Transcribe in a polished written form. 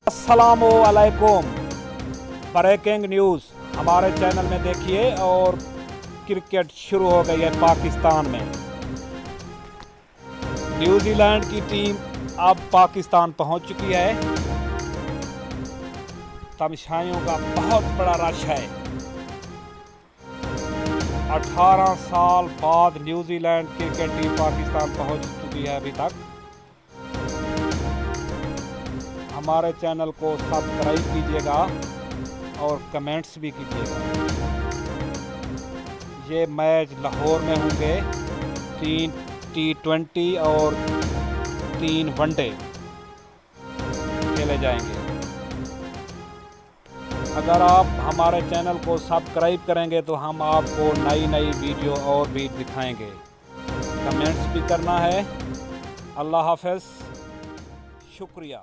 अस्सलामुअलैकुम। Breaking news हमारे channel में देखिए। और क्रिकेट शुरू हो गई है पाकिस्तान में। न्यूजीलैंड की टीम अब पाकिस्तान पहुंच चुकी है। तमशाइयों का बहुत बड़ा रश है। 18 साल बाद न्यूजीलैंड क्रिकेट टीम पाकिस्तान पहुंच चुकी है। अभी तक हमारे चैनल को सब्सक्राइब कीजिएगा और कमेंट्स भी कीजिएगा। ये मैच लाहौर में होंगे। 3 T20 और 3 वनडे खेले जाएंगे। अगर आप हमारे चैनल को सब्सक्राइब करेंगे तो हम आपको नई नई वीडियो और भी दिखाएंगे। कमेंट्स भी करना है। अल्लाह हाफ़िज़, शुक्रिया।